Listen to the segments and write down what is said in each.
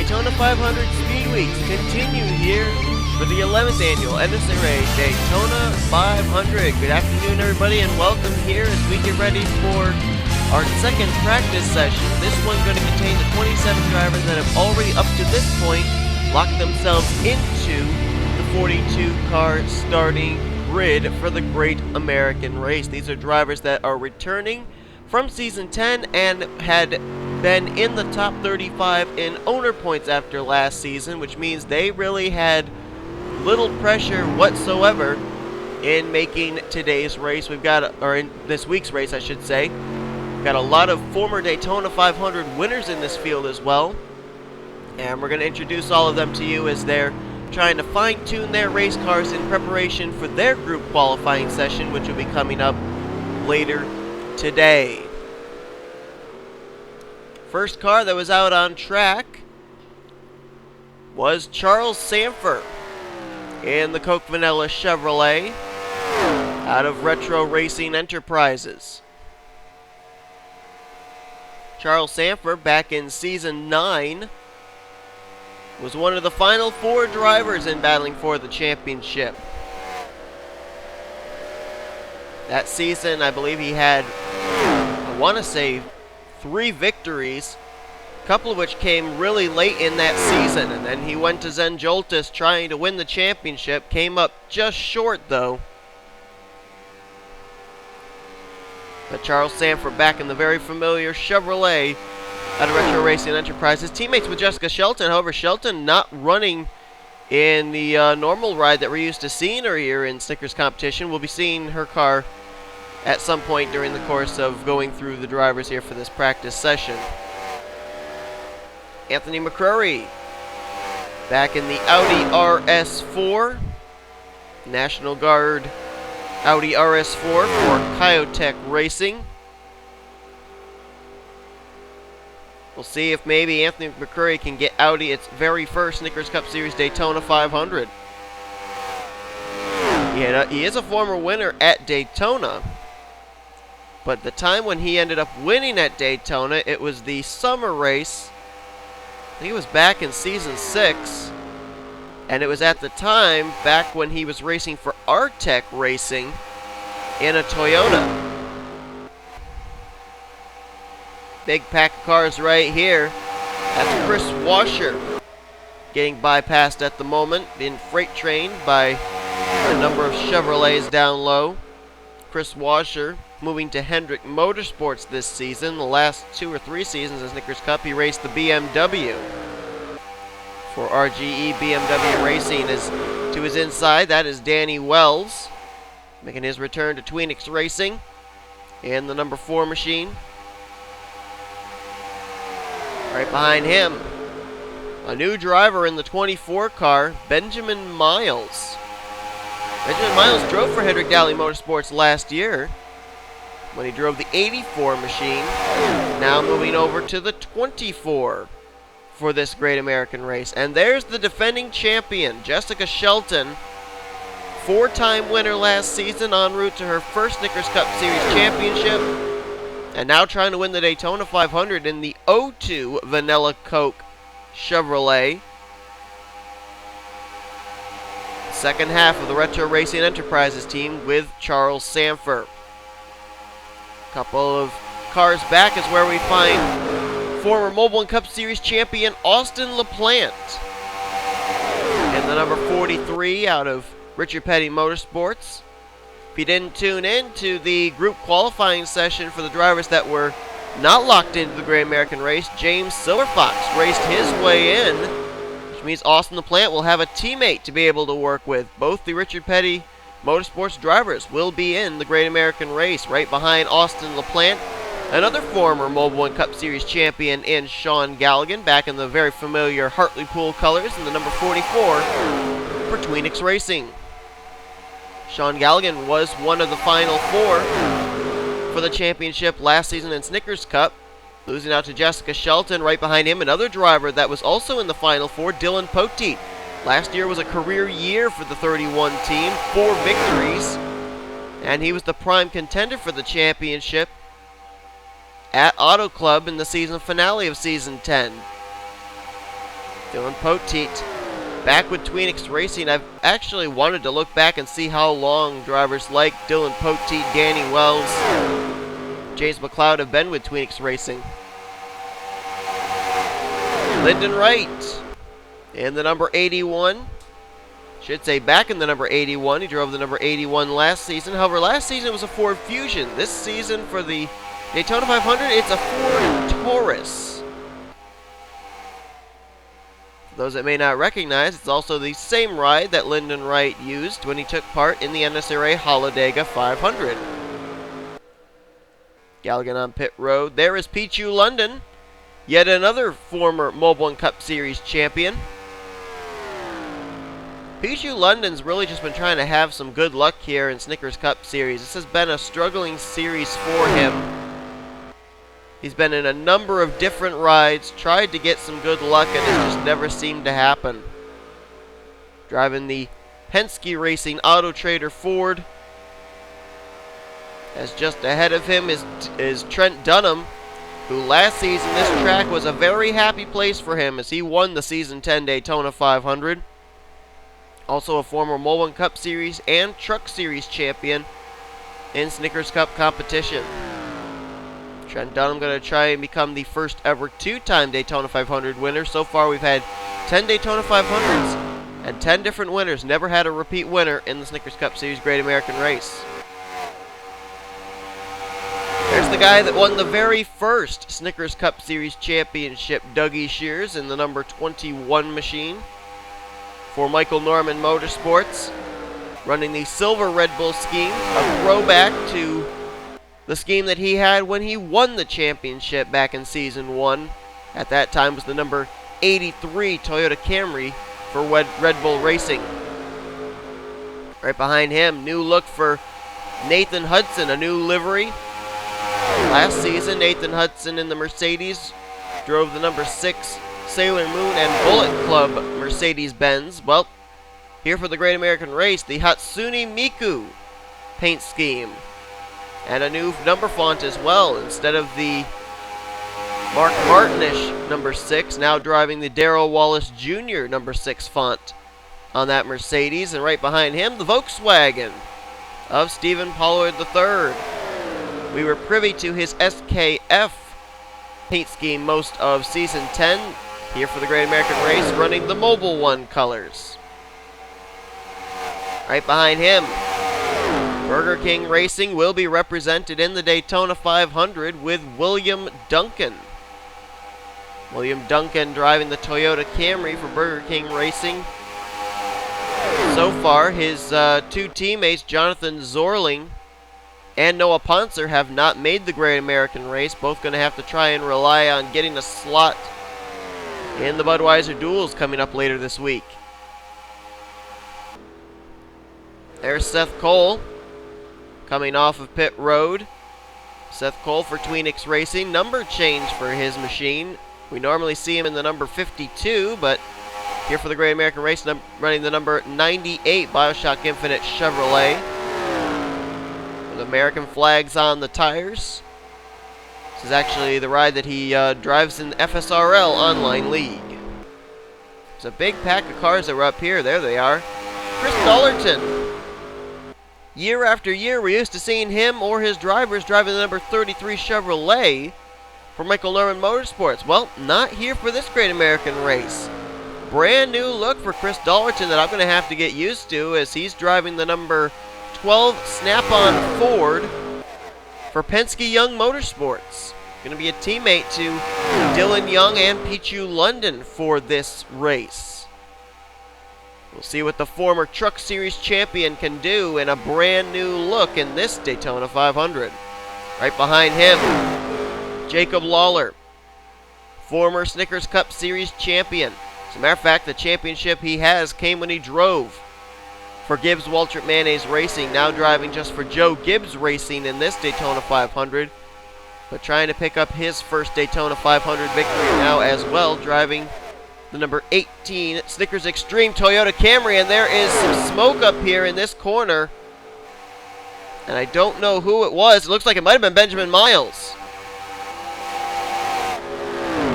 Daytona 500 Speed Weeks continue here for the 11th annual NNSCRA Daytona 500. Good afternoon, everybody, and welcome here as we get ready for our second practice session. This one's going to contain the 27 drivers that have already, up to this point, locked themselves into the 42-car starting grid for the Great American Race. These are drivers that are returning from Season 10 and had been in the top 35 in owner points after last season, which means they really had little pressure whatsoever in making today's race. Or in this week's race, I should say. We've got a lot of former Daytona 500 winners in this field as well, and we're going to introduce all of them to you as they're trying to fine-tune their race cars in preparation for their group qualifying session, which will be coming up later today. First car that was out on track was Charles Sanford in the Coke Vanilla Chevrolet out of Retro Racing Enterprises. Charles Sanford, back in Season 9, was one of the final 4 drivers in battling for the championship. That season, I believe he had, I want to say, 3 victories, a couple of which came really late in that season, and then he went to Zen Joltis trying to win the championship, came up just short though. But Charles Sanford back in the very familiar Chevrolet out of Retro Racing Enterprises. Teammates with Jessica Shelton, however, Shelton not running in the normal ride that we're used to seeing her here in Snickers competition. We'll be seeing her car at some point during the course of going through the drivers here for this practice session. Anthony McCrory back in the Audi RS4, National Guard Audi RS4 for Kyotech Racing. We'll see if maybe Anthony McCrory can get Audi its very first Snickers Cup Series Daytona 500. He is a former winner at Daytona, but the time when he ended up winning at Daytona, it was the summer race. I think it was back in Season 6. And it was at the time, back when he was racing for Artec Racing in a Toyota. Big pack of cars right here. That's Chris Washer getting bypassed at the moment, being freight trained by a number of Chevrolets down low. Chris Washer moving to Hendrick Motorsports this season. The last 2 or 3 seasons in Snickers Cup, he raced the BMW. For RGE BMW Racing is to his inside. That is Danny Wells making his return to Tweenix Racing in the number 4 machine. Right behind him, a new driver in the 24 car, Benjamin Miles. Benjamin Miles drove for Hendrick Dowley Motorsports last year when he drove the 84 machine. Now moving over to the 24 for this Great American Race. And there's the defending champion, Jessica Shelton, 4-time winner last season, en route to her first Snickers Cup Series championship, and now trying to win the Daytona 500 in the 02 Vanilla Coke Chevrolet. Second half of the Retro Racing Enterprises team with Charles Sanford. A couple of cars back is where we find former Mobile and Cup Series champion Austin LaPlante in the number 43 out of Richard Petty Motorsports. If you didn't tune in to the group qualifying session for the drivers that were not locked into the Great American Race, James Silverfox raced his way in, which means Austin LaPlante will have a teammate to be able to work with. Both the Richard Petty Motorsports drivers will be in the Great American Race. Right behind Austin LaPlante, another former Mobile and Cup Series champion in Sean Galligan, back in the very familiar Hartlepool colors in the number 44 for Tweenix Racing. Sean Galligan was one of the final 4 for the championship last season in Snickers Cup, losing out to Jessica Shelton. Right behind him, another driver that was also in the final 4, Dylan Poteet. Last year was a career year for the 31 team, 4 victories, and he was the prime contender for the championship at Auto Club in the season finale of Season 10. Dylan Poteet back with Tweenix Racing. I've actually wanted to look back and see how long drivers like Dylan Poteet, Danny Wells, James McLeod have been with Tweenix Racing. Lyndon Wright in the number 81. Should say back in the number 81. He drove the number 81 last season. However, last season it was a Ford Fusion. This season for the Daytona 500, it's a Ford Taurus. For those that may not recognize, it's also the same ride that Lyndon Wright used when he took part in the NSCRA Holodega 500. Galligan on pit road. There is Pichu London, yet another former Mobile One Cup Series champion. Pichu London's really just been trying to have some good luck here in Snickers Cup Series. This has been a struggling series for him. He's been in a number of different rides, tried to get some good luck, and it just never seemed to happen. Driving the Penske Racing Auto Trader Ford. As just ahead of him is Trent Dunham, who last season this track was a very happy place for him as he won the Season 10 Daytona 500. Also a former Mobile One Cup Series and Truck Series champion in Snickers Cup competition. Trent Dunham going to try and become the first ever two-time Daytona 500 winner. So far we've had 10 Daytona 500s and 10 different winners. Never had a repeat winner in the Snickers Cup Series Great American Race. There's the guy that won the very first Snickers Cup Series championship, Dougie Shears, in the number 21 machine for Michael Norman Motorsports, running the silver Red Bull scheme, a throwback to the scheme that he had when he won the championship back in Season 1. At that time was the number 83 Toyota Camry for Red Bull Racing. Right behind him, new look for Nathan Hudson, a new livery. Last season, Nathan Hudson in the Mercedes drove the number 6 Sailor Moon and Bullet Club Mercedes-Benz. Well, here for the Great American Race, the Hatsune Miku paint scheme. And a new number font as well. Instead of the Mark Martinish number 6, now driving the Darrell Wallace Jr. number 6 font on that Mercedes. And right behind him, the Volkswagen of Stephen Pollard III. We were privy to his SKF paint scheme most of Season 10. Here for the Great American Race, running the Mobile One colors. Right behind him, Burger King Racing will be represented in the Daytona 500 with William Duncan. William Duncan driving the Toyota Camry for Burger King Racing. So far, his two teammates, Jonathan Zorling and Noah Ponser, have not made the Great American Race. Both going to have to try and rely on getting a slot in the Budweiser Duels coming up later this week. There's Seth Cole coming off of pit road. Seth Cole for Tweenix Racing. Number change for his machine. We normally see him in the number 52, but here for the Great American Race, running the number 98 BioShock Infinite Chevrolet. With American flags on the tires. This is actually the ride that he drives in the FSRL Online League. There's a big pack of cars that were up here. There they are. Chris Dollerton. Year after year, we're used to seeing him or his drivers driving the number 33 Chevrolet for Michael Norman Motorsports. Well, not here for this Great American Race. Brand new look for Chris Dollerton that I'm going to have to get used to as he's driving the number 12 Snap-on Ford for Penske Young Motorsports. Going to be a teammate to Dylan Young and Pichu London for this race. We'll see what the former Truck Series champion can do in a brand new look in this Daytona 500. Right behind him, Jacob Lawler, former Snickers Cup Series champion. As a matter of fact, the championship he has came when he drove for Gibbs Waltrip Mayonnaise Racing, now driving just for Joe Gibbs Racing in this Daytona 500, but trying to pick up his first Daytona 500 victory now as well, driving the number 18 Snickers Extreme Toyota Camry. And there is some smoke up here in this corner, and I don't know who it was. It looks like it might have been Benjamin Miles.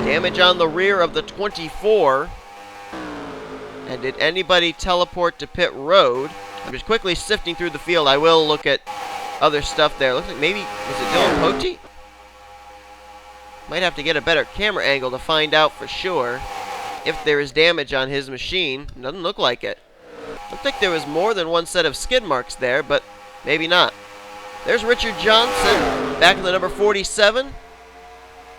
Damage on the rear of the 24. And did anybody teleport to pit road? I'm just quickly sifting through the field. I will look at other stuff there. Looks like maybe, is it Dylan Pote? Might have to get a better camera angle to find out for sure if there is damage on his machine. Doesn't look like it. Looked like there was more than one set of skid marks there, but maybe not. There's Richard Johnson, back in the number 47.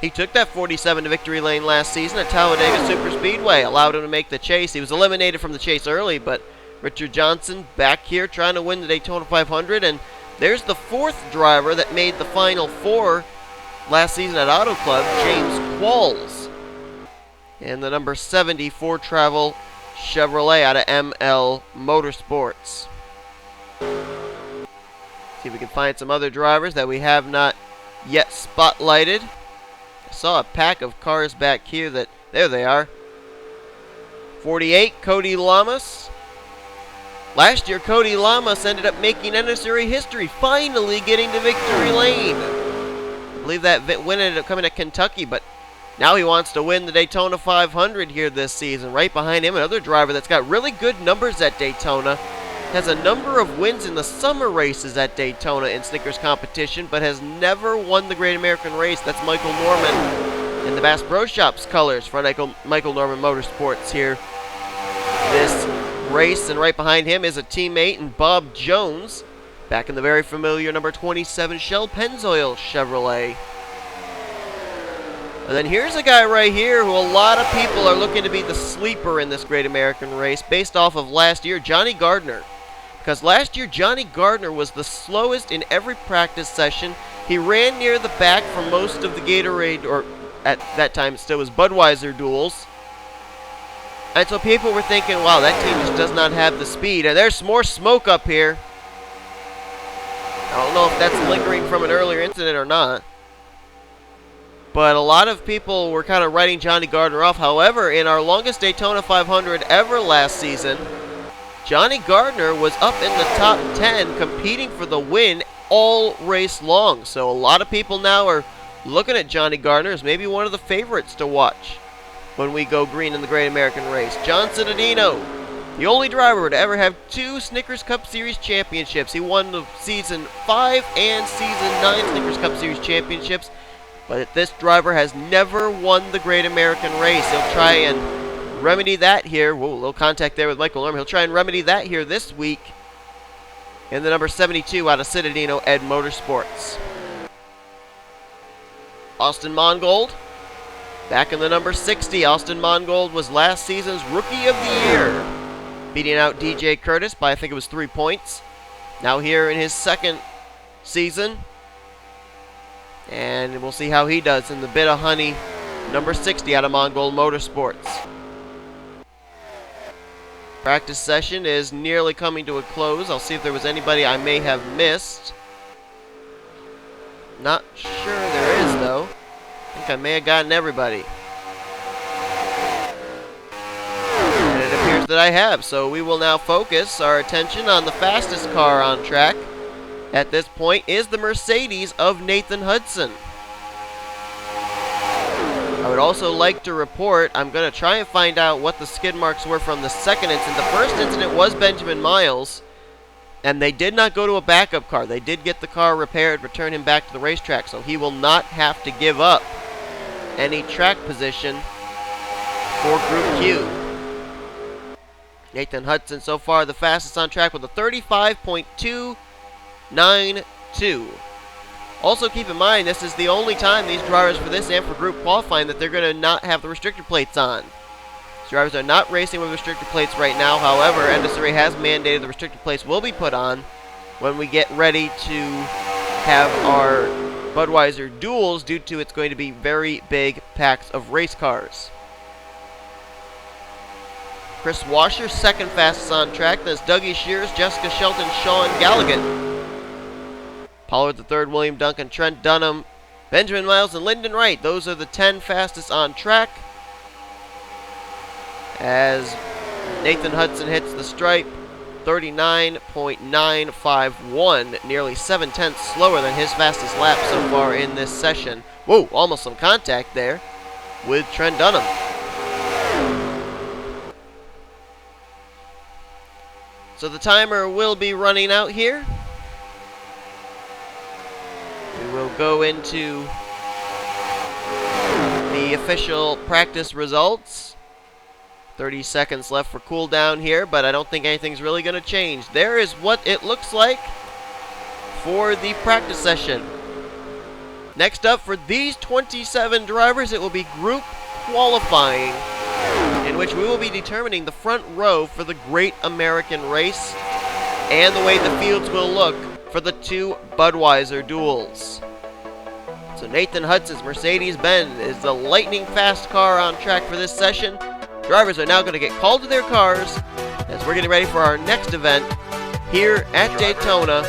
He took that 47 to victory lane last season at Talladega Superspeedway. Allowed him to make the chase. He was eliminated from the chase early, but Richard Johnson back here trying to win the Daytona 500. And there's the fourth driver that made the Final Four last season at Auto Club, James Qualls. And the number 74 Travel Chevrolet out of ML Motorsports. See if we can find some other drivers that we have not yet spotlighted. I saw a pack of cars back here that, there they are. 48, Cody Lamas. Last year, Cody Lamas ended up making NNSCRA history, finally getting to victory lane. I believe that win ended up coming to Kentucky, but now he wants to win the Daytona 500 here this season. Right behind him, another driver that's got really good numbers at Daytona. Has a number of wins in the summer races at Daytona in Snickers competition, but has never won the Great American Race. That's Michael Norman in the Bass Pro Shops colors for Michael Norman Motorsports here this race. And right behind him is a teammate in Bob Jones, back in the very familiar number 27 Shell Pennzoil Chevrolet. And then here's a guy right here who a lot of people are looking to be the sleeper in this Great American Race based off of last year, Johnny Gardner. Because last year, Johnny Gardner was the slowest in every practice session. He ran near the back for most of the Gatorade, or at that time it still was Budweiser Duels. And so people were thinking, wow, that team just does not have the speed. And there's more smoke up here. I don't know if that's lingering from an earlier incident or not. But a lot of people were kind of writing Johnny Gardner off. However, in our longest Daytona 500 ever last season, Johnny Gardner was up in the top 10 competing for the win all race long. So a lot of people now are looking at Johnny Gardner as maybe one of the favorites to watch when we go green in the Great American Race. John Cittadino, the only driver to ever have 2 Snickers Cup Series championships. He won the Season 5 and Season 9 Snickers Cup Series championships. But this driver has never won the Great American Race. He'll try and remedy that here. Whoa, a little contact there with Michael Norman. He'll try and remedy that here this week in the number 72 out of Cittadino Ed Motorsports. Austin Mongold, back in the number 60. Austin Mongold was last season's Rookie of the Year, beating out DJ Curtis by, I think it was 3 points. Now here in his second season. And we'll see how he does in the Bit of Honey, number 60 out of Mongold Motorsports. Practice session is nearly coming to a close. I'll see if there was anybody I may have missed. Not sure there is, though. I think I may have gotten everybody. And it appears that I have. So we will now focus our attention on the fastest car on track. At this point is the Mercedes of Nathan Hudson. I would also like to report, I'm going to try and find out what the skid marks were from the second incident. The first incident was Benjamin Miles, and they did not go to a backup car. They did get the car repaired, return him back to the racetrack, so he will not have to give up any track position for Group Q. Nathan Hudson so far the fastest on track with a 35.292. Also keep in mind, this is the only time these drivers for this and for group qualifying that they're going to not have the restrictor plates on. These drivers are not racing with restrictor plates right now. However, NNSCRA has mandated the restrictor plates will be put on when we get ready to have our Budweiser Duels, due to it's going to be very big packs of race cars. Chris Washer, second fastest on track. That's Dougie Shears, Jessica Shelton, Sean Galligan. Pollard the third, William Duncan, Trent Dunham, Benjamin Miles, and Lyndon Wright. Those are the 10 fastest on track. As Nathan Hudson hits the stripe, 39.951, nearly 7/10 slower than his fastest lap so far in this session. Whoa, almost some contact there with Trent Dunham. So the timer will be running out here. We will go into the official practice results. 30 seconds left for cooldown here, but I don't think anything's really going to change. There is what it looks like for the practice session. Next up, for these 27 drivers, it will be group qualifying, in which we will be determining the front row for the Great American Race and the way the fields will look for the 2 Budweiser Duels. So Nathan Hutz's Mercedes-Benz is the lightning fast car on track for this session. Drivers are now going to get called to their cars as we're getting ready for our next event here at Daytona.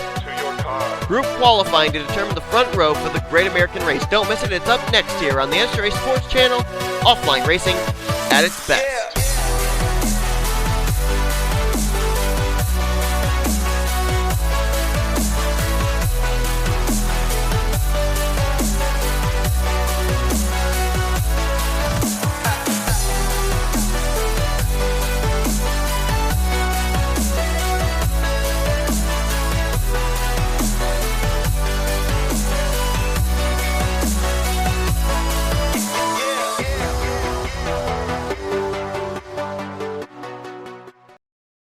Group qualifying to determine the front row for the Great American Race. Don't miss it. It's up next here on the NNSCRA Sports Channel. Offline racing at its best.